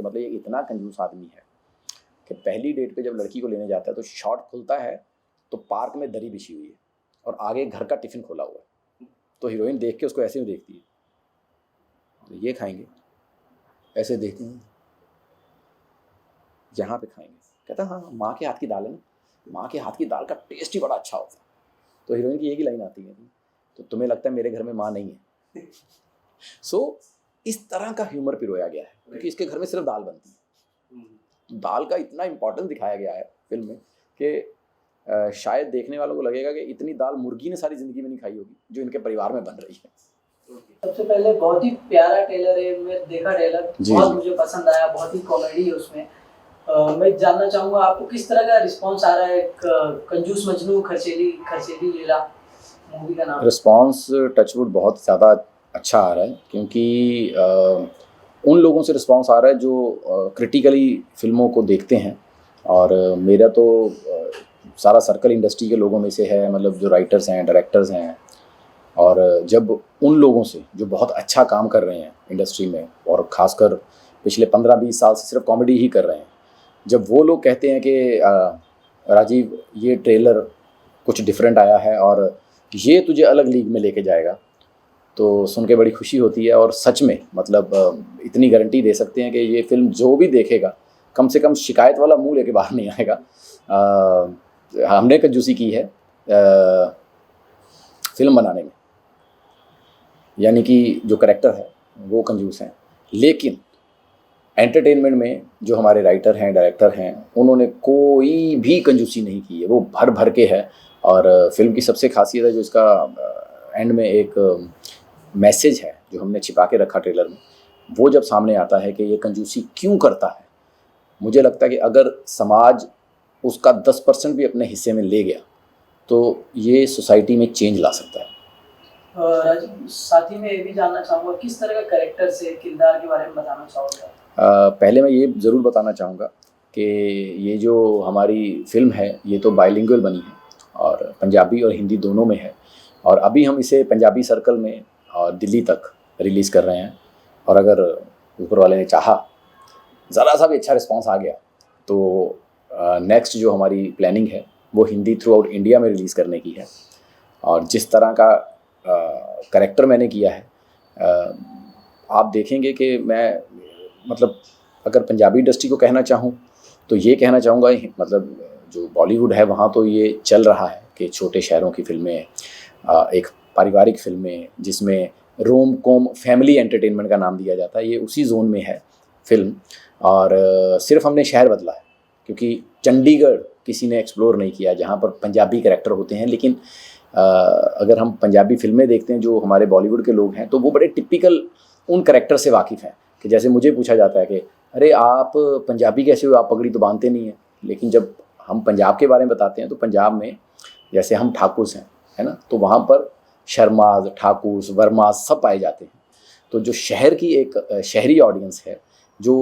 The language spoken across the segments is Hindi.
मतलब ये इतना कंजूस आदमी है कि पहली डेट पे जब लड़की को लेने जाता है तो शॉट खुलता है तो पार्क में दरी बिछी हुई है और आगे घर का टिफ़िन खोला हुआ है। तो हीरोइन देख के उसको ऐसे ही देखती है, तो ये खाएंगे, ऐसे देखती हैं, यहाँ पे खाएंगे। कहता हाँ माँ के हाथ की दाल है ना, माँ के हाथ की दाल का टेस्ट ही बड़ा अच्छा होता है। तो हीरोइन की एक ही लाइन आती है, तो तुम्हें लगता है मेरे घर में माँ नहीं है। सो इस तरह का ह्यूमर पिरोया गया है क्योंकि इसके घर में सिर्फ दाल बनती है। तो दाल का इतना इम्पोर्टेंस दिखाया गया है फिल्म में कि शायद देखने वालों को लगेगा कि इतनी दाल मुर्गी ने सारी ज़िंदगी में नहीं खाई होगी जो इनके परिवार में बन रही है। सबसे पहले बहुत ही प्यारा ट्रेलर है, मैं देखा ट्रेलर, बहुत मुझे पसंद आया, बहुत ही कॉमेडी है उसमें। मैं जानना चाहूँगा आपको किस तरह का रिस्पांस आ रहा है कंजूस मजनू खर्चीली लैला मूवी का नाम। रिस्पांस टचवुड बहुत ज़्यादा अच्छा आ रहा है क्योंकि उन लोगों से रिस्पांस आ रहा है जो क्रिटिकली फिल्मों को देखते हैं और मेरा तो सारा सर्कल इंडस्ट्री के लोगों में से है, मतलब जो राइटर्स हैं, डायरेक्टर्स हैं, और जब उन लोगों से जो बहुत अच्छा काम कर रहे हैं इंडस्ट्री में और ख़ासकर पिछले 15-20 साल से सिर्फ कॉमेडी ही कर रहे हैं, जब वो लोग कहते हैं कि राजीव ये ट्रेलर कुछ डिफरेंट आया है और ये तुझे अलग लीग में लेके जाएगा, तो सुन के बड़ी खुशी होती है। और सच में मतलब इतनी गारंटी दे सकते हैं कि ये फिल्म जो भी देखेगा कम से कम शिकायत वाला मुंह लेके बाहर नहीं आएगा। हमने कंजूसी की है फिल्म बनाने में, यानी कि जो करैक्टर है वो कंजूस हैं, लेकिन एंटरटेनमेंट में जो हमारे राइटर हैं, डायरेक्टर हैं, उन्होंने कोई भी कंजूसी नहीं की है, वो भर भर के है। और फिल्म की सबसे खासियत है जो इसका एंड में एक मैसेज है जो हमने छिपा के रखा ट्रेलर में, वो जब सामने आता है कि ये कंजूसी क्यों करता है, मुझे लगता है कि अगर समाज उसका 10% भी अपने हिस्से में ले गया तो ये सोसाइटी में चेंज ला सकता है। साथ ही में ये भी जानना चाहूँगा किस तरह का कैरेक्टर से किरदार के बारे में बताना चाहूँगा। पहले मैं ये ज़रूर बताना चाहूँगा कि ये जो हमारी फ़िल्म है ये तो बाइलिंगुअल बनी है और पंजाबी और हिंदी दोनों में है, और अभी हम इसे पंजाबी सर्कल में और दिल्ली तक रिलीज़ कर रहे हैं। और अगर ऊपर वाले ने चाहा, ज़रा सा भी अच्छा रिस्पांस आ गया, तो नेक्स्ट जो हमारी प्लानिंग है वो हिंदी थ्रू आउट इंडिया में रिलीज़ करने की है। और जिस तरह का करैक्टर मैंने किया है, आप देखेंगे कि मैं मतलब अगर पंजाबी इंडस्ट्री को कहना चाहूँ तो ये कहना चाहूँगा, मतलब जो बॉलीवुड है वहाँ तो ये चल रहा है कि छोटे शहरों की फ़िल्में, एक पारिवारिक फ़िल्में जिसमें रोम कॉम फैमिली एंटरटेनमेंट का नाम दिया जाता है, ये उसी जोन में है फ़िल्म। और सिर्फ हमने शहर बदला है क्योंकि चंडीगढ़ किसी ने एक्सप्लोर नहीं किया जहाँ पर पंजाबी कैरेक्टर होते हैं। लेकिन अगर हम पंजाबी फ़िल्में देखते हैं जो हमारे बॉलीवुड के लोग हैं तो वो बड़े टिपिकल उन कैरेक्टर से वाकिफ़ हैं कि जैसे मुझे पूछा जाता है कि अरे आप पंजाबी कैसे हो, आप पगड़ी तो बांधते नहीं हैं। लेकिन जब हम पंजाब के बारे में बताते हैं तो पंजाब में जैसे हम ठाकुर हैं, है ना, तो वहाँ पर शर्माज, ठाकुर, वर्माज सब पाए जाते हैं। तो जो शहर की एक शहरी ऑडियंस है जो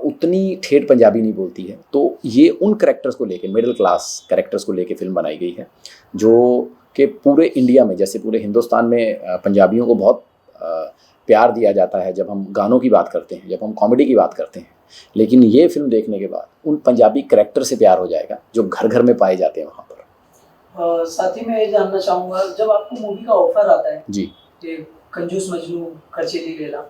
उतनी ठेठ पंजाबी नहीं बोलती है, तो ये उन कैरेक्टर्स को लेके, मिडिल क्लास कैरेक्टर्स को लेके फ़िल्म बनाई गई है जो कि पूरे इंडिया में, जैसे पूरे हिंदुस्तान में पंजाबियों को बहुत प्यार दिया जाता है जब हम गानों की बात करते हैं, जब हम कॉमेडी की बात करते हैं, लेकिन ये फिल्म देखने के बाद उन पंजाबी कैरेक्टर से प्यार हो जाएगा जो घर घर में पाए जाते हैं वहाँ पर। साथ ही मैं ये जानना चाहूँगा, जब आपको मूवी का ऑफर आता है जी कि कंजूस मजनू खर्चीली लैला,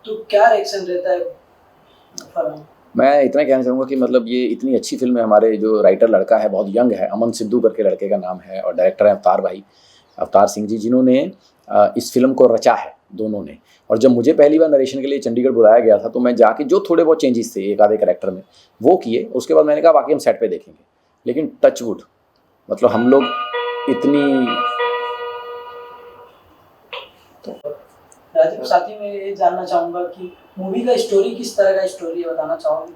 तो क्या रिएक्शन रहता है ऑफर में? मैं इतना कहना चाहूँगा कि मतलब ये इतनी अच्छी फिल्म है, हमारे जो राइटर लड़का है बहुत यंग है, अमन सिद्धू करके लड़के का नाम है, और डायरेक्टर है अवतार सिंह जी, जिन्होंने इस फिल्म को रचा है दोनों ने। और जब मुझे पहली बार नरेशन के लिए चंडीगढ़ बुलाया गया था तो मैं जाके जो थोड़े बहुत चेंजेस थे एक आधे कैरेक्टर में वो किए, उसके बाद मैंने कहा बाकी हम सेट पे देखेंगे। लेकिन टचवुड मतलब हम लोग इतनी राजीव, साथ ही में ये जानना चाहूँगा कि मूवी का स्टोरी किस तरह का स्टोरी है, बताना चाहोगे?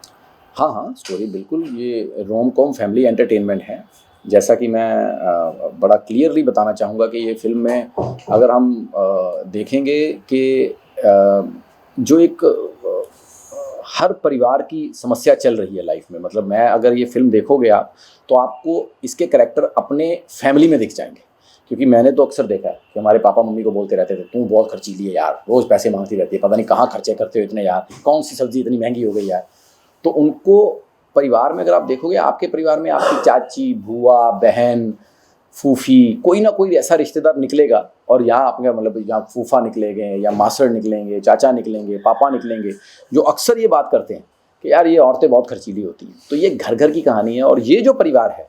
हाँ, स्टोरी बिल्कुल ये रोम कॉम फैमिली एंटरटेनमेंट है। जैसा कि मैं बड़ा क्लियरली बताना चाहूँगा कि ये फिल्म में अगर हम देखेंगे कि जो एक हर परिवार की समस्या चल रही है लाइफ में, मतलब मैं अगर ये फिल्म देखोगे आप तो आपको इसके कैरेक्टर अपने फैमिली में दिख जाएंगे। क्योंकि मैंने तो अक्सर देखा है कि हमारे पापा मम्मी को बोलते रहते थे तू बहुत खर्चीली है यार, रोज़ पैसे मांगती रहती है, पता नहीं कहाँ खर्चे करते हो इतने यार, कौन सी सब्ज़ी इतनी महंगी हो गई यार। तो उनको परिवार में अगर आप देखोगे, आपके परिवार में आपकी चाची, बुआ, बहन, फूफी, कोई ना कोई ऐसा रिश्तेदार निकलेगा, और यहाँ आपके मतलब यहाँ फूफा निकलेंगे या मासड़ निकलेंगे, चाचा निकलेंगे, पापा निकलेंगे, जो अक्सर ये बात करते हैं कि यार ये औरतें बहुत खर्चीली होती हैं। तो ये घर घर की कहानी है। और ये जो परिवार है,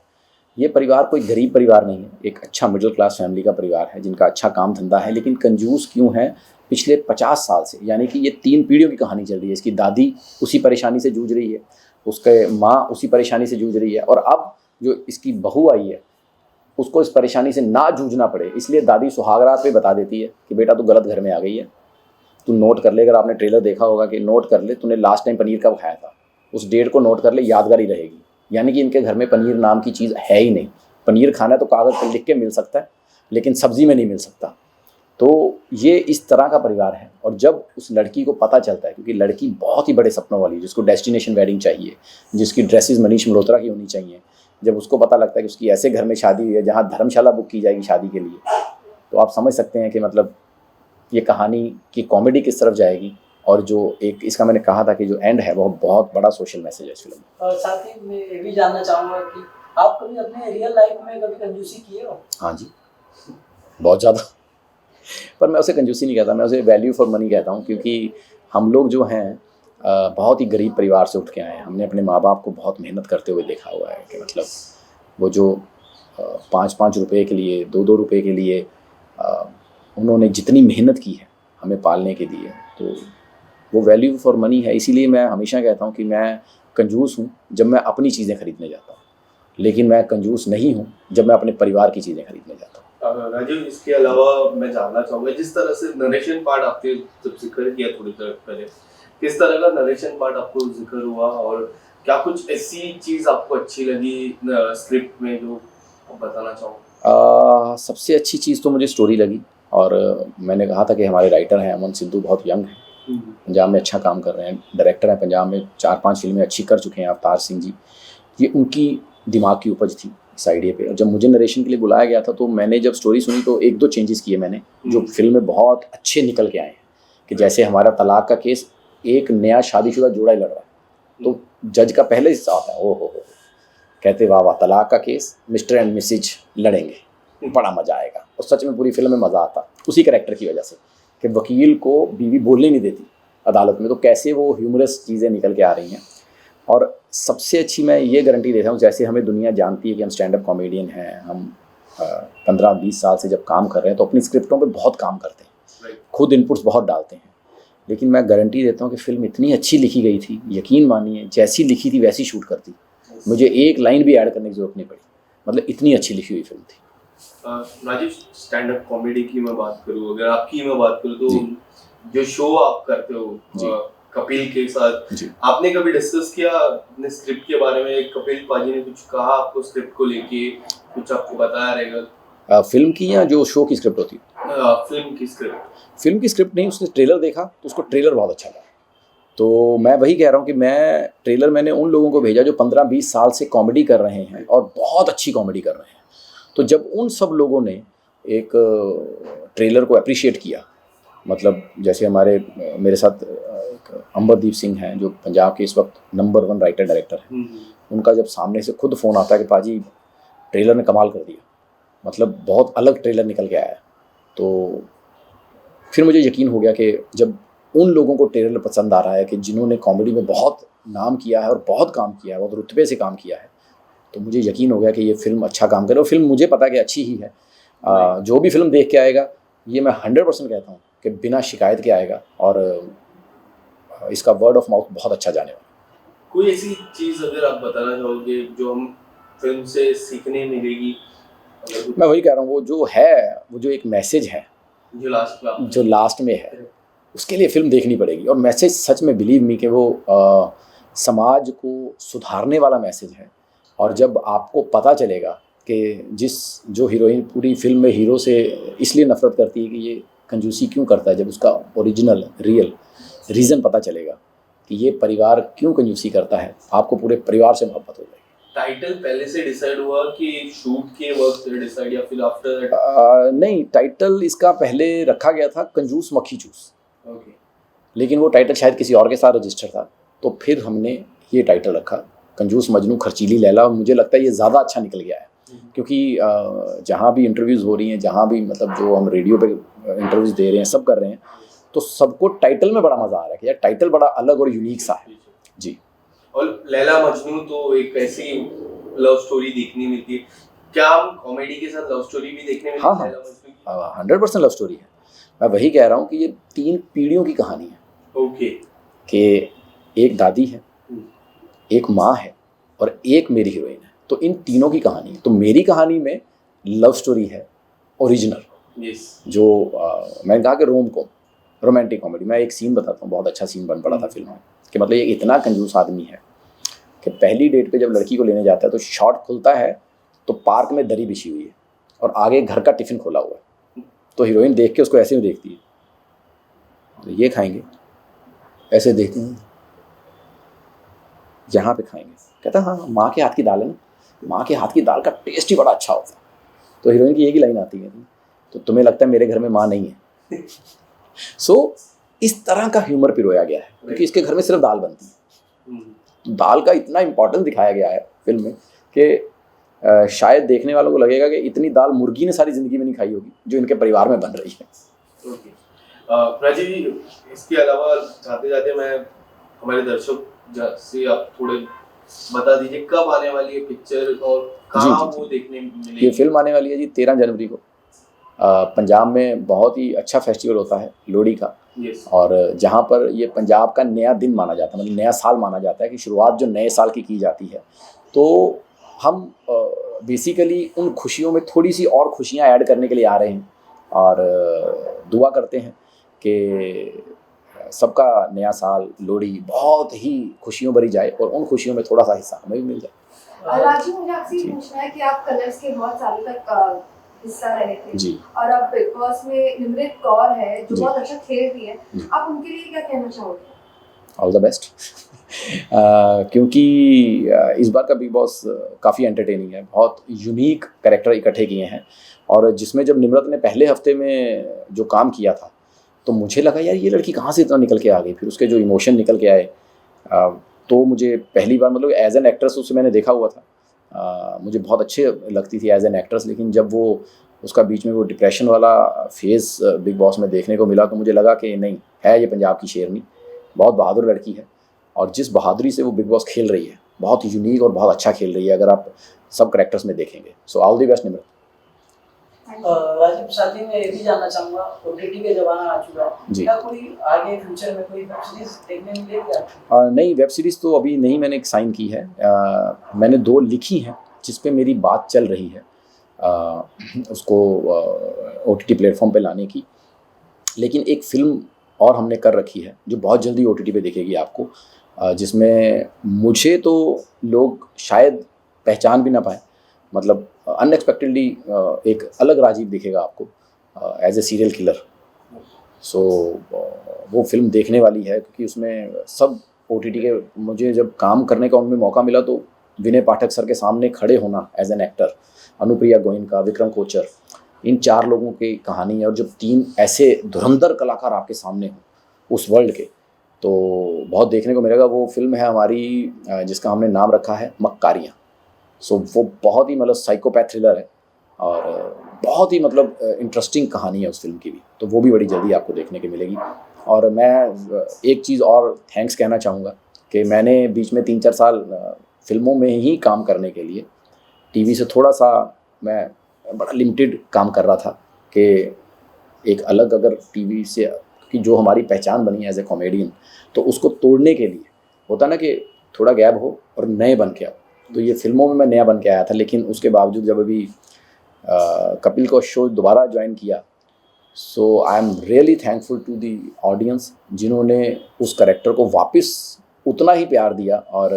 ये परिवार कोई गरीब परिवार नहीं है, एक अच्छा मिडिल क्लास फैमिली का परिवार है जिनका अच्छा काम धंधा है, लेकिन कंजूस क्यों है पिछले 50 साल से, यानी कि ये 3 पीढ़ियों की कहानी चल रही है। इसकी दादी उसी परेशानी से जूझ रही है, उसके माँ उसी परेशानी से जूझ रही है, और अब जो इसकी बहू आई है उसको इस परेशानी से ना जूझना पड़े, इसलिए दादी सुहागरात पे बता देती है कि बेटा तू गलत घर में आ गई है, तू नोट कर ले। अगर आपने ट्रेलर देखा होगा कि नोट कर ले तूने लास्ट टाइम पनीर कब खाया था, उस डेट को नोट कर ले, यादगारी रहेगी। यानी कि इनके घर में पनीर नाम की चीज़ है ही नहीं। पनीर खाना है तो कागज़ पर लिख के मिल सकता है, लेकिन सब्ज़ी में नहीं मिल सकता। तो ये इस तरह का परिवार है। और जब उस लड़की को पता चलता है, क्योंकि लड़की बहुत ही बड़े सपनों वाली, जिसको डेस्टिनेशन वेडिंग चाहिए, जिसकी ड्रेसेस मनीष मल्होत्रा की होनी चाहिए, जब उसको पता लगता है कि उसकी ऐसे घर में शादी हुई है जहाँ धर्मशाला बुक की जाएगी शादी के लिए, तो आप समझ सकते हैं कि मतलब ये कहानी की कॉमेडी किस तरफ जाएगी। और जो एक इसका मैंने कहा था कि जो एंड है वो बहुत बड़ा सोशल मैसेज है इस फिल्म में। और साथ ही मैं ये भी जानना चाहूँगा कि आप कभी अपने रियल लाइफ में कभी कंजूसी किए हो? हाँ जी, बहुत ज़्यादा। पर मैं उसे कंजूसी नहीं कहता, मैं उसे वैल्यू फॉर मनी कहता हूँ, क्योंकि हम लोग जो हैं बहुत ही गरीब परिवार से उठ के आए हैं। हमने अपने माँ बाप को बहुत मेहनत करते हुए देखा हुआ है कि मतलब वो जो 5-5 रुपये के लिए, 2-2 रुपये के लिए उन्होंने जितनी मेहनत की है हमें पालने के लिए, तो वो वैल्यू फॉर मनी है। इसीलिए मैं हमेशा कहता हूँ कि मैं कंजूस हूँ जब मैं अपनी चीज़ें खरीदने जाता हूँ, लेकिन मैं कंजूस नहीं हूँ जब मैं अपने परिवार की चीज़ें खरीदने जाता हूँ। राजीव, इसके अलावा मैं जानना चाहूँगा, जिस तरह से नरेशन पार्ट आपने जब जिक्र किया थोड़ी देर पहले, किस तरह का नरेशन पार्ट आपको जिक्र हुआ, और क्या कुछ ऐसी चीज़ आपको अच्छी लगी स्क्रिप्ट में जो आप बताना चाहो? सबसे अच्छी चीज़ तो मुझे स्टोरी लगी। और मैंने कहा था कि हमारे राइटर हैं अमन सिद्धू, बहुत यंग हैं, पंजाब में अच्छा काम कर रहे हैं, डायरेक्टर हैं, पंजाब में 4-5 फिल्में अच्छी कर चुके हैं, अवतार सिंह जी। ये उनकी दिमाग की उपज थी इस आइडिया पे। और जब मुझे नरेशन के लिए बुलाया गया था, तो मैंने जब स्टोरी सुनी तो 1-2 चेंजेस किए मैंने, जो फिल्म में बहुत अच्छे निकल के आए हैं। कि जैसे हमारा तलाक का केस एक नया शादीशुदा जोड़ा ही लड़ रहा है, तो जज का पहले हिस्सा आता है, ओ हो कहते वाह वाह, तलाक का केस, मिस्टर एंड मिसेज लड़ेंगे, बड़ा मज़ा आएगा। और सच में पूरी फिल्म में मज़ा आता उसी कैरेक्टर की वजह से कि वकील को बीवी बोलने नहीं देती अदालत में, तो कैसे वो ह्यूमरस चीज़ें निकल के आ रही हैं। और सबसे अच्छी मैं ये गारंटी देता हूँ, जैसे हमें दुनिया जानती है कि हम स्टैंड अप कॉमेडियन हैं, हम 15-20 साल से जब काम कर रहे हैं तो अपनी स्क्रिप्टों पे बहुत काम करते हैं, खुद इनपुट्स बहुत डालते हैं, लेकिन मैं गारंटी देता हूँ कि फिल्म इतनी अच्छी लिखी गई थी, यकीन मानिए जैसी लिखी थी वैसी शूट करती, मुझे एक लाइन भी ऐड करने की जरूरत नहीं पड़ी, मतलब इतनी अच्छी लिखी हुई फिल्म थी। राजीव, स्टैंड अप कॉमेडी की मैं बात करूँ, अगर आपकी मैं बात करूँ, तो जो शो आप करते हो कपिल के साथ, आपने कभी डिस्कस किया अपने स्क्रिप्ट के बारे में? कपिल पाजी ने कुछ कहा आपको स्क्रिप्ट को लेके, कुछ आपको बताया रहेगा? फिल्म की या जो शो की स्क्रिप्ट होती? फिल्म की स्क्रिप्ट। फिल्म की स्क्रिप्ट नहीं, उसने ट्रेलर देखा तो उसको ट्रेलर बहुत अच्छा लगा। तो मैं वही कह रहा हूँ कि मैं ट्रेलर मैंने उन लोगों को भेजा जो 15-20 साल से कॉमेडी कर रहे हैं और बहुत अच्छी कॉमेडी कर रहे हैं। तो जब उन सब लोगों ने एक ट्रेलर को अप्रिशिएट किया, मतलब जैसे मेरे साथ अंबरदीप सिंह हैं जो पंजाब के इस वक्त नंबर 1 राइटर डायरेक्टर हैं, उनका जब सामने से खुद फ़ोन आता है कि पाजी ट्रेलर ने कमाल कर दिया, मतलब बहुत अलग ट्रेलर निकल के आया है, तो फिर मुझे यकीन हो गया कि जब उन लोगों को ट्रेलर पसंद आ रहा है कि जिन्होंने कॉमेडी में बहुत नाम किया है और बहुत काम किया है, बहुत रुतबे से काम किया है, तो मुझे यकीन हो गया कि ये फिल्म अच्छा काम करे। और फिल्म मुझे पता है कि अच्छी ही है। जो भी फिल्म देख के आएगा, ये मैं 100% कहता हूँ कि बिना शिकायत के आएगा, और इसका वर्ड ऑफ माउथ बहुत अच्छा जाने वाला। कोई ऐसी चीज़ अगर आप बताना चाहोगे जो हम फिल्म से सीखने मिलेगी? मैं वही कह रहा हूँ, वो जो है, वो जो एक मैसेज है जो लास्ट में है, उसके लिए फिल्म देखनी पड़ेगी। और मैसेज सच में बिलीव मी कि वो समाज को सुधारने वाला मैसेज है। और जब आपको पता चलेगा कि जो हीरोइन पूरी फिल्म में हीरो से इसलिए नफरत करती है कि ये कंजूसी क्यों करता है, जब उसका ओरिजिनल रियल रीज़न पता चलेगा कि ये परिवार क्यों कंजूसी करता है, आपको पूरे परिवार से मोहब्बत हो जाएगी। टाइटल पहले से डिसाइड हुआ कि शूट के वक्त डिसाइड, या फिर आफ्टर? नहीं, टाइटल इसका पहले रखा गया था कंजूस मक्खी चूस, ओके, लेकिन वो टाइटल शायद किसी और के साथ रजिस्टर था, तो फिर हमने ये टाइटल रखा, कंजूस मजनू खर्चीली लैला। और मुझे लगता है ये ज़्यादा अच्छा निकल गया है, क्योंकि जहाँ भी इंटरव्यूज़ हो रही हैं, जहाँ भी मतलब जो हम रेडियो पे इंटरव्यूज़ दे रहे हैं, सब कर रहे हैं, तो सबको टाइटल में बड़ा मज़ा आ रहा है कि यार टाइटल बड़ा अलग और यूनिक सा है जी। और लैला मजनू तो एक ऐसी लव स्टोरी देखने मिलती है, क्या हम कॉमेडी के साथ लव स्टोरी भी देखने मिलती है? हाँ, 100% लव स्टोरी है। मैं वही कह रहा हूँ कि ये 3 पीढ़ियों की कहानी है। ओके। कि एक दादी है, एक माँ है और एक मेरी हीरोइन है, तो इन तीनों की कहानी है। तो मेरी कहानी में लव स्टोरी है ओरिजिनल, जो मैंने कहा कि रोमांटिक कॉमेडी। मैं एक सीन बताता हूँ, बहुत अच्छा सीन बन पड़ा था फिल्म में, कि मतलब ये इतना कंजूस आदमी है कि पहली डेट पे जब लड़की को लेने जाता है तो शॉट खुलता है तो पार्क में दरी बिछी हुई है और आगे घर का टिफ़िन खोला हुआ है। तो हीरोइन देख के उसको ऐसे ही देखती है, तो ये खाएंगे, ऐसे देखते हैं, यहाँ पे खाएंगे। कहता हाँ, माँ के हाथ की दाल है ना, माँ के हाथ की दाल का टेस्ट ही बड़ा अच्छा होता है। तो हीरोइन की एक ही लाइन आती है, तो तुम्हें लगता है मेरे घर में माँ नहीं है। सो इस तरह का ह्यूमर पिरोया गया है, क्योंकि इसके घर में सिर्फ दाल बनती है। दाल का इतना इम्पोर्टेंस दिखाया गया है फिल्म में कि शायद देखने वालों को लगेगा कि इतनी दाल मुर्गी ने सारी ज़िंदगी में नहीं खाई होगी जो इनके परिवार में बन रही है। ओके। राजीव जी, इसके अलावा जाते जाते मैं हमारे दर्शक से आप थोड़े बता दीजिए कब आने वाली है पिक्चर और कहाँ वो देखने मिलेगी? ये फिल्म आने वाली है जी 13 जनवरी को। पंजाब में बहुत ही अच्छा फेस्टिवल होता है लोहड़ी का। और जहाँ पर ये पंजाब का नया दिन माना जाता है, मतलब नया साल माना जाता है कि शुरुआत जो नए साल की जाती है। तो हम बेसिकली उन खुशियों में थोड़ी सी और खुशियाँ ऐड करने के लिए आ रहे हैं और दुआ करते हैं कि सबका नया साल लोहड़ी बहुत ही खुशियों भरी जाए और उन खुशियों में थोड़ा सा हिस्सा हमें भी मिल जाए। राजीव, मुझे आपसे ये पूछना है कि आप कलर्स के बहुत सालों तक हिस्सा रहे थे जी, और अब बिग बॉस में निमृत कौर है जो बहुत अच्छा खेल रही है, आप उनके लिए क्या कहना चाहोगे? All the best. क्योंकि इस बार का बिग बॉस काफ़ी एंटरटेनिंग है, बहुत यूनिक कैरेक्टर इकट्ठे किए हैं। और जिसमें जब निम्रत ने पहले हफ्ते में जो काम किया था तो मुझे लगा यार ये लड़की कहाँ से इतना निकल के आ गई, फिर उसके जो इमोशन निकल के आए, तो मुझे पहली बार मतलब एज एन एक्ट्रेस उसे मैंने देखा हुआ था, मुझे बहुत अच्छे लगती थी एज एन एक्ट्रेस। लेकिन जब वो उसका बीच में वो डिप्रेशन वाला फेज़ बिग बॉस में देखने को मिला तो मुझे लगा कि नहीं, है ये पंजाब की शेरनी, बहुत बहादुर लड़की है। और जिस बहादुरी से वो बिग बॉस खेल रही है, बहुत यूनिक और बहुत अच्छा खेल रही है, अगर आप सब कैरेक्टर्स में देखेंगे। So all the best Nimrat. Rajiv, साथ ही में ये भी जानना चाहूँगा, ओटीटी का ज़माना आ चुका है, क्या कोई आगे फ्यूचर में कोई वेब सीरीज देखने मिलेगी आपको? नहीं, वेब सीरीज़ तो अभी नहीं मैंने साइन की है। मैंने 2 लिखी हैं जिस पे मेरी बात चल रही है उसको ओटीटी प्लेटफॉर्म पे लाने की। लेकिन एक फ़िल्म और हमने कर रखी है जो बहुत जल्दी ओटीटी पे दिखेगी आपको, जिसमें मुझे तो लोग शायद पहचान भी ना पाएँ, मतलब अनएक्सपेक्टेडली एक अलग राजीव दिखेगा आपको एज ए सीरियल किलर। सो वो फिल्म देखने वाली है, क्योंकि उसमें सब ओटीटी के, मुझे जब काम करने का उनमें मौका मिला तो विनय पाठक सर के सामने खड़े होना as an actor, Anupriya Goenka, Vikram Kochar, इन 4 लोगों की कहानी है। और जब 3 ऐसे धुरंधर कलाकार आपके सामने हों उस वर्ल्ड के, तो बहुत देखने को मिलेगा। वो फिल्म है हमारी जिसका हमने नाम रखा है मक्कारियाँ। सो वो बहुत ही मतलब साइकोपैथ थ्रिलर है और बहुत ही मतलब इंटरेस्टिंग कहानी है उस फिल्म की भी, तो वो भी बड़ी जल्दी आपको देखने को मिलेगी। और मैं एक चीज़ और थैंक्स कहना चाहूँगा कि मैंने बीच में 3-4 साल फिल्मों में ही काम करने के लिए टीवी से थोड़ा सा मैं बड़ा लिमिटेड काम कर रहा था कि एक अलग अगर टीवी से कि जो हमारी पहचान बनी है एज ए कॉमेडियन, तो उसको तोड़ने के लिए होता ना कि थोड़ा गैप हो और नए बन के आओ। तो ये फिल्मों में मैं नया बन के आया था, लेकिन उसके बावजूद जब अभी कपिल को शो दोबारा ज्वाइन किया, so I am really thankful to the audience जिन्होंने उस कैरेक्टर को वापस उतना ही प्यार दिया। और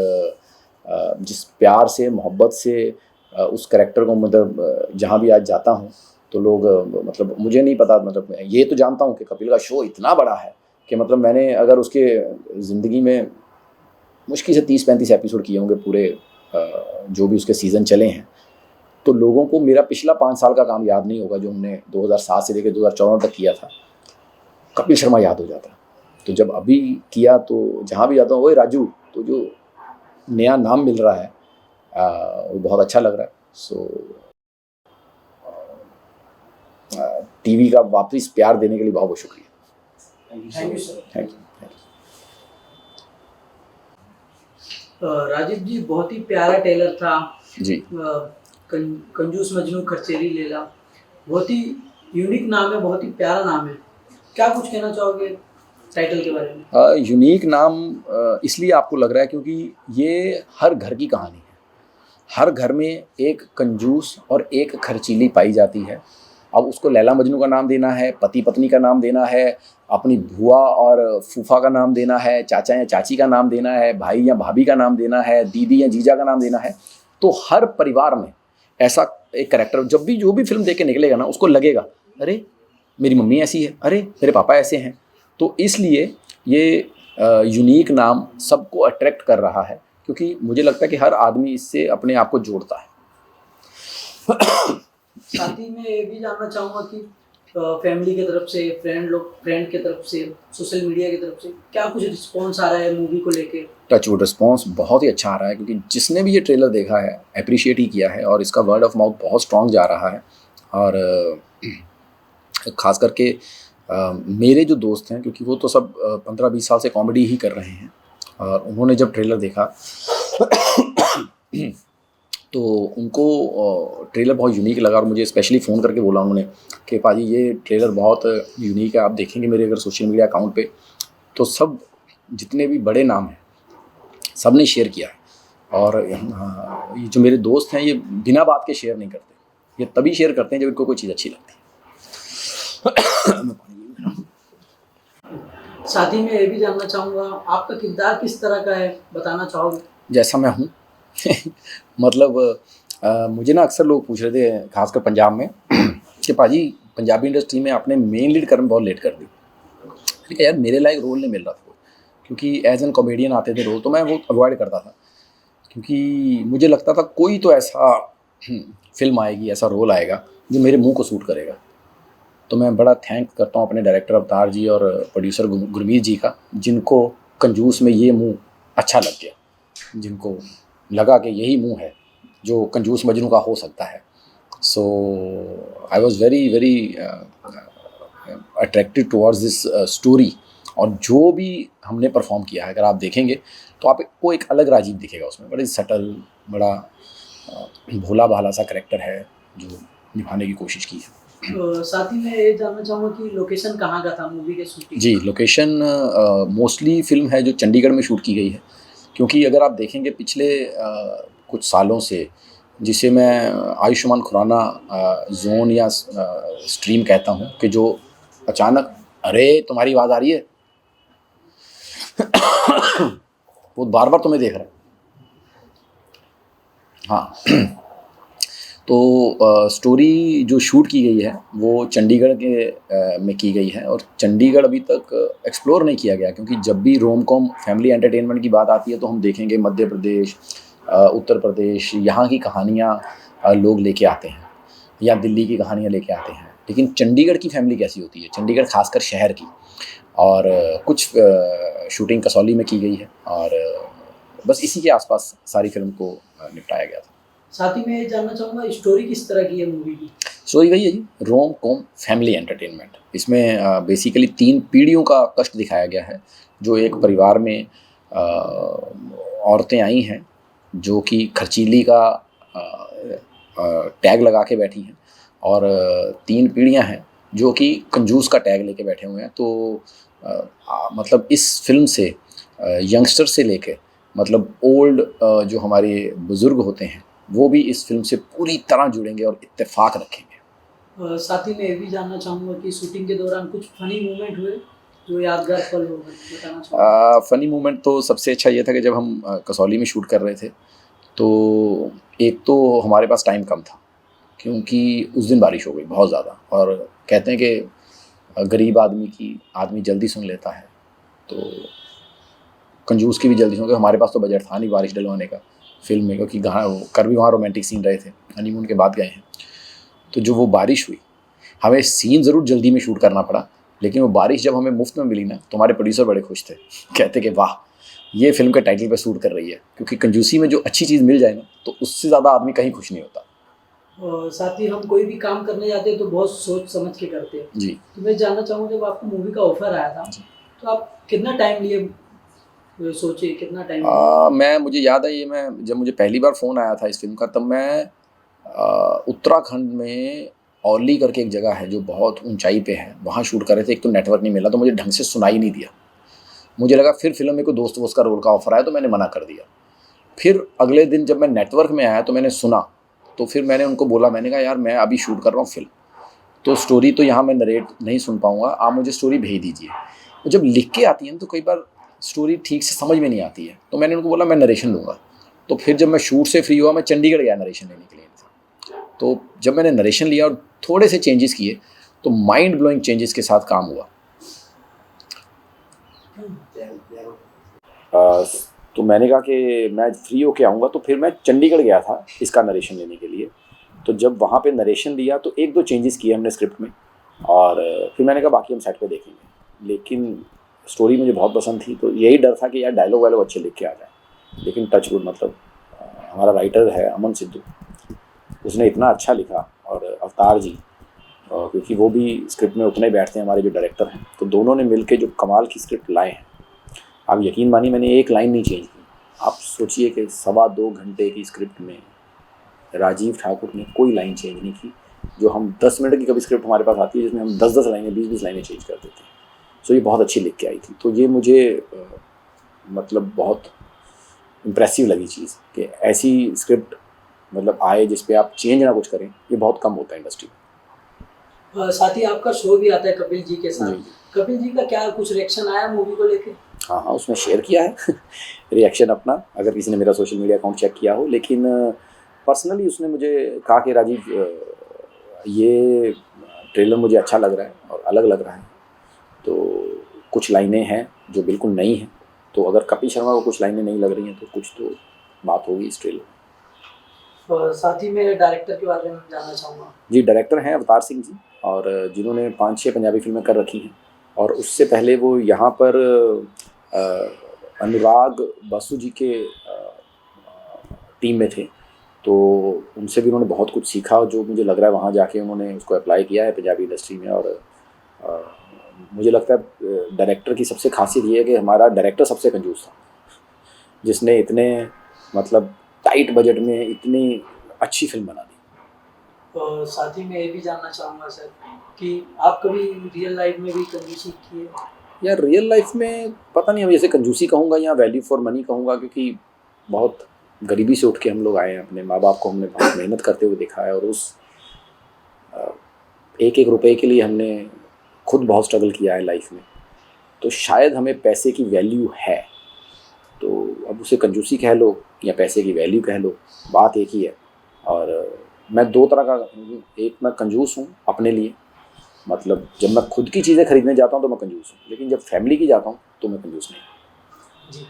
जिस प्यार से, मोहब्बत से उस कैरेक्टर को, मतलब जहाँ भी आज जाता हूँ तो लोग, मतलब मुझे नहीं पता, मतलब ये तो जानता हूँ कि कपिल का शो इतना बड़ा है कि मतलब मैंने अगर उसके ज़िंदगी में मुश्किल से 30-35 एपिसोड किए होंगे पूरे, जो भी उसके सीज़न चले हैं, तो लोगों को मेरा पिछला 5 साल का काम याद नहीं होगा जो हमने 2007 से लेकर 2014 तक किया था। कपिल शर्मा याद हो जाता। तो जब अभी किया तो जहाँ भी जाता हूँ, ओए राजू, तो जो नया नाम मिल रहा है वो बहुत अच्छा लग रहा है। सो टीवी का वापस प्यार देने के लिए बहुत बहुत शुक्रिया। Thank you sir. Thank you. Rajiv ji, बहुत ही प्यारा टेलर था जी। कंजूस मजनू खर्चेली लैला, बहुत ही यूनिक नाम है, बहुत ही प्यारा नाम है। क्या कुछ कहना चाहोगे टाइटल के बारे में? यूनिक नाम इसलिए आपको लग रहा है क्योंकि ये हर घर की कहानी है। हर घर में एक कंजूस और एक खर्चीली पाई जाती है। अब उसको लैला मजनू का नाम देना है, पति पत्नी का नाम देना है, अपनी बुआ और फूफा का नाम देना है, चाचा या चाची का नाम देना है, भाई या भाभी का नाम देना है, दीदी या जीजा का नाम देना है। तो हर परिवार में ऐसा एक कैरेक्टर जब भी जो भी फिल्म देख के निकलेगा ना, उसको लगेगा अरे मेरी मम्मी ऐसी है, अरे मेरे पापा ऐसे हैं। तो इसलिए ये यूनिक नाम सबको अट्रैक्ट कर रहा है, क्योंकि मुझे लगता है कि हर आदमी इससे अपने आप को जोड़ता है। साथ ही में ये भी जानना चाहूँगा कि फैमिली की तरफ से, फ्रेंड की तरफ से, सोशल मीडिया की तरफ से क्या कुछ रिस्पॉन्स आ रहा है मूवी को लेके? टचवुड रिस्पॉन्स बहुत ही अच्छा आ रहा है, क्योंकि जिसने भी ये ट्रेलर देखा है अप्रिशिएट ही किया है और इसका वर्ड ऑफ माउथ बहुत स्ट्रॉन्ग जा रहा है। और ख़ास करके मेरे जो दोस्त हैं, क्योंकि वो तो सब 15-20 साल से कॉमेडी ही कर रहे हैं, और उन्होंने जब ट्रेलर देखा तो उनको ट्रेलर बहुत यूनिक लगा और मुझे स्पेशली फ़ोन करके बोला उन्होंने कि पाजी ये ट्रेलर बहुत यूनिक है, आप देखेंगे मेरे अगर सोशल मीडिया अकाउंट पे तो सब जितने भी बड़े नाम हैं सब ने शेयर किया है। और ये जो मेरे दोस्त हैं ये बिना बात के शेयर नहीं करते, ये तभी शेयर करते हैं जब इनको कोई चीज़ अच्छी लगती है। साथ ही में ये भी जानना चाहूँगा आपका किरदार किस तरह का है, बताना चाहोगे? जैसा मैं हूँ। मतलब मुझे ना अक्सर लोग पूछ रहे थे खासकर पंजाब में कि पाजी पंजाबी इंडस्ट्री में आपने मेन लीड करने बहुत लेट कर दी। ठीक है यार, मेरे लायक रोल नहीं मिल रहा था, क्योंकि एज एन कॉमेडियन आते थे रोल तो मैं वो अवॉइड करता था, क्योंकि मुझे लगता था कोई तो ऐसा फिल्म आएगी, ऐसा रोल आएगा जो मेरे मुंह को सूट करेगा। तो मैं बड़ा थैंक करता हूँ अपने डायरेक्टर अवतार जी और प्रोड्यूसर गुरमीत जी का, जिनको कंजूस में ये मुंह अच्छा लग गया, जिनको लगा कि यही मुंह है जो कंजूस मजनू का हो सकता है। So I was very very attracted towards this story. और जो भी हमने परफॉर्म किया है अगर आप देखेंगे तो आपको एक अलग राजीव दिखेगा उसमें। बड़ी सटल, बड़ा भोला भाला सा करेक्टर है जो निभाने की कोशिश की है। साथ ही में ये जानना चाहूँगा कि लोकेशन कहाँ का था मूवी के शूटिंग? जी, लोकेशन मोस्टली फिल्म है जो चंडीगढ़ में शूट की गई है, क्योंकि अगर आप देखेंगे पिछले कुछ सालों से, जिसे मैं आयुष्मान खुराना जोन या स्ट्रीम कहता हूँ, कि जो अचानक अरे तुम्हारी आवाज़ आ रही है वो बार बार तुम्हें देख रहा है। हाँ। तो स्टोरी जो शूट की गई है वो चंडीगढ़ के में की गई है, और चंडीगढ़ अभी तक एक्सप्लोर नहीं किया गया, क्योंकि जब भी रोम कॉम फैमिली एंटरटेनमेंट की बात आती है तो हम देखेंगे मध्य प्रदेश, उत्तर प्रदेश, यहाँ की कहानियाँ लोग लेके आते हैं, या दिल्ली की कहानियाँ लेके आते हैं। लेकिन चंडीगढ़ की फैमिली कैसी होती है, चंडीगढ़ खासकर शहर की, और कुछ शूटिंग कसौली में की गई है, और बस इसी के आसपास सारी फिल्म को निपटाया गया था। साथ ही में ये जानना चाहूँगा स्टोरी किस तरह की है मूवी की? स्टोरी वही है जी, रोम कॉम फैमिली एंटरटेनमेंट। इसमें बेसिकली 3 पीढ़ियों का कष्ट दिखाया गया है। जो एक परिवार में औरतें आई हैं जो कि खर्चीली का टैग लगा के बैठी हैं, और 3 पीढ़ियां हैं जो कि कंजूस का टैग लेके बैठे हुए हैं। तो मतलब इस फिल्म से यंगस्टर से लेके मतलब ओल्ड जो हमारे बुज़ुर्ग होते हैं वो भी इस फिल्म से पूरी तरह जुड़ेंगे और इत्तेफाक रखेंगे। साथ ही में ये भी जानना चाहूँगा कि शूटिंग के दौरान कुछ फनी मोमेंट हुए जो यादगार पल हो, बताना चाहूँगा? फ़नी मोमेंट तो सबसे अच्छा ये था कि जब हम कसौली में शूट कर रहे थे तो एक तो हमारे पास टाइम कम था, क्योंकि उस दिन बारिश हो गई बहुत ज़्यादा, और कहते हैं कि गरीब आदमी जल्दी सुन लेता है, तो कंजूस की भी जल्दी सुन। हमारे पास तो बजट था नहीं बारिश डलवाने का फिल्म में, क्योंकि कर भी वहाँ रोमांटिक सीन रहे थे, हनीमून के बाद गए हैं। तो जो वो बारिश हुई, हमें सीन ज़रूर जल्दी में शूट करना पड़ा, लेकिन वो बारिश जब हमें मुफ्त में मिली ना तो हमारे प्रोड्यूसर बड़े खुश थे, कहते कि वाह ये फिल्म के टाइटल पे सूट कर रही है, क्योंकि कंजूसी में जो अच्छी चीज़ मिल जाए ना तो उससे ज़्यादा आदमी कहीं खुश नहीं होता। और साथ ही हम कोई भी काम करने जाते हैं तो बहुत सोच समझ के करते हैं जी। तो मैं जानना चाहूँगा, जब आपको मूवी का ऑफर आया था तो आप कितना टाइम लिए सोचे, कितना टाइम? मुझे याद है, ये मैं जब मुझे पहली बार फ़ोन आया था इस फिल्म का, तब मैं उत्तराखंड में औली करके एक जगह है जो बहुत ऊंचाई पे है, वहाँ शूट कर रहे थे। एक तो नेटवर्क नहीं मिला तो मुझे ढंग से सुनाई नहीं दिया। मुझे लगा फिर फिल्म में कोई दोस्त वोस्त का रोल का ऑफर आया तो मैंने मना कर दिया। फिर अगले दिन जब मैं नेटवर्क में आया तो मैंने सुना, तो फिर मैंने उनको बोला, मैंने कहा यार मैं अभी शूट कर रहा हूँ फिल्म, तो स्टोरी तो यहाँ मैं नरेट नहीं सुन पाऊँगा, आप मुझे स्टोरी भेज दीजिए। तो जब लिख के आती है तो कई बार स्टोरी ठीक से समझ में नहीं आती है, तो मैंने उनको बोला मैं नरेशन लूँगा। तो फिर जब मैं शूट से फ्री हुआ मैं चंडीगढ़ गया नरेशन लेने के लिए। तो जब मैंने नरेशन लिया और थोड़े से चेंजेस किए तो माइंड ब्लोइंग चेंजेस के साथ काम हुआ। तो मैंने कहा कि मैं फ्री होके आऊँगा, तो फिर मैं चंडीगढ़ गया था इसका नरेशन लेने के लिए। तो जब वहाँ पे नरेशन लिया तो एक दो चेंजेस किए हमने स्क्रिप्ट में, और फिर मैंने कहा बाकी हम सेट पे देखेंगे। लेकिन स्टोरी मुझे बहुत पसंद थी, तो यही डर था कि यार डायलॉग वायलॉग अच्छे लिख के आ जाए। लेकिन टचवुड, मतलब हमारा राइटर है अमन सिद्धू, उसने इतना अच्छा लिखा, और अवतार जी, क्योंकि वो भी स्क्रिप्ट में उतने ही बैठते हैं हमारे जो डायरेक्टर हैं, तो दोनों ने मिलके जो कमाल की स्क्रिप्ट लाए हैं। आप यकीन मानिए मैंने एक लाइन नहीं चेंज की। आप सोचिए कि 2.25 घंटे की स्क्रिप्ट में राजीव ठाकुर ने कोई लाइन चेंज नहीं की। जो हम 10 मिनट की कभी स्क्रिप्ट हमारे पास आती है जिसमें हम 10-10 लाइनें 20-20 लाइनें चेंज कर देते हैं। सो ये बहुत अच्छी लिख के आई थी। तो ये मुझे मतलब बहुत इम्प्रेसिव लगी चीज़ कि ऐसी स्क्रिप्ट मतलब आए जिस पे आप चेंज ना कुछ करें, ये बहुत कम होता है इंडस्ट्री में। साथ ही आपका शो भी आता है कपिल जी के साथ। जी। कपिल जी का क्या कुछ रिएक्शन आया मूवी को लेके? हाँ, उसने शेयर किया है रिएक्शन अपना, अगर किसी ने मेरा सोशल मीडिया अकाउंट चेक किया हो। लेकिन पर्सनली उसने मुझे कहा कि राजीव ये ट्रेलर मुझे अच्छा लग रहा है और अलग लग रहा है, तो कुछ लाइनें हैं जो बिल्कुल नई हैं, तो अगर कपिल शर्मा को कुछ लाइनें नहीं लग रही हैं तो कुछ तो बात होगी इस ट्रेलर में। और साथ ही मैं डायरेक्टर के बारे में जानना चाहूँगा। जी, डायरेक्टर हैं अवतार सिंह जी, और जिन्होंने 5-6 पंजाबी फिल्में कर रखी हैं, और उससे पहले वो यहाँ पर अनुराग बासु जी के टीम में थे, तो उनसे भी उन्होंने बहुत कुछ सीखा, जो मुझे लग रहा है वहाँ जाके उन्होंने उसको अप्लाई किया है पंजाबी इंडस्ट्री में। और मुझे लगता है डायरेक्टर की सबसे खासियत ये है कि हमारा डायरेक्टर सबसे कंजूस था, जिसने इतने मतलब टाइट बजट में इतनी अच्छी फिल्म बना दी। और साथ ही मैं ये भी जानना चाहूँगा सर कि आप कभी रियल लाइफ में भी कंजूसी की है? यार रियल लाइफ में पता नहीं, अब जैसे कंजूसी कहूँगा या वैल्यू फॉर मनी कहूँगा, क्योंकि बहुत गरीबी से उठ के हम लोग आए हैं, अपने माँ बाप को हमने बहुत मेहनत करते हुए देखा है, और उस एक एक रुपए के लिए हमने खुद बहुत स्ट्रगल किया है लाइफ में। तो शायद हमें पैसे की वैल्यू है, तो अब उसे कंजूसी कह लो या पैसे की वैल्यू कह लो, बात एक ही है। और मैं दो तरह का, एक मैं कंजूस हूँ अपने लिए, मतलब जब मैं खुद की चीज़ें खरीदने जाता हूँ तो मैं कंजूस हूँ, लेकिन जब फैमिली की जाता हूँ तो मैं कंजूस नहीं। जी।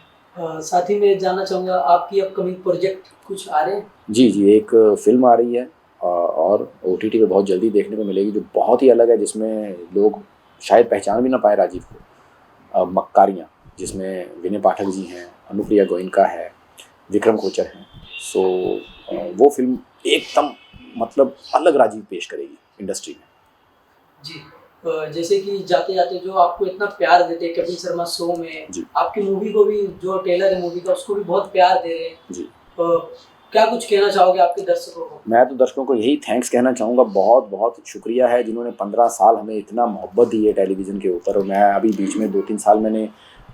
साथ ही मैं जानना चाहूँगा आपकी अपकमिंग प्रोजेक्ट कुछ आ रहे हैं? जी, एक फिल्म आ रही है, और OTT पे बहुत जल्दी देखने को मिलेगी, जो बहुत ही अलग है, जिसमें लोग शायद पहचान भी ना पाए राजीव को। मक्कारियाँ, जिसमें विनय पाठक जी हैं, अनुप्रिया गोयनका है, विक्रम कोचर हैं। सो वो फिल्म एकदम मतलब अलग राजीव पेश करेगी इंडस्ट्री में। जी। जैसे कि जाते जाते जो आपको इतना प्यार देते हैं कपिल शर्मा शो में, आपकी मूवी को भी, जो ट्रेलर है मूवी का, उसको भी बहुत प्यार दे रहे हैं जी। क्या कुछ कहना चाहोगे आपके दर्शकों को? मैं तो दर्शकों को यही थैंक्स कहना चाहूँगा, बहुत बहुत शुक्रिया है जिन्होंने 15 साल हमें इतना मोहब्बत दी है टेलीविज़न के ऊपर। और मैं अभी बीच में 2-3 साल मैंने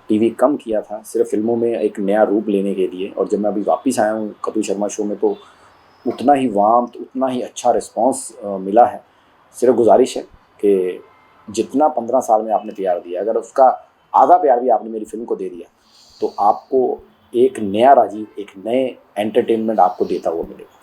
टीवी कम किया था, सिर्फ फिल्मों में एक नया रूप लेने के लिए, और जब मैं अभी वापस आया हूँ कपिल शर्मा शो में, तो उतना ही वार्मथ, उतना ही अच्छा रिस्पॉन्स मिला है। सिर्फ गुजारिश है कि जितना 15 साल में आपने प्यार दिया, अगर उसका आधा प्यार भी आपने मेरी फिल्म को दे दिया, तो आपको एक नया राजीव, एक नए एंटरटेनमेंट आपको देता हुआ मिलेगा।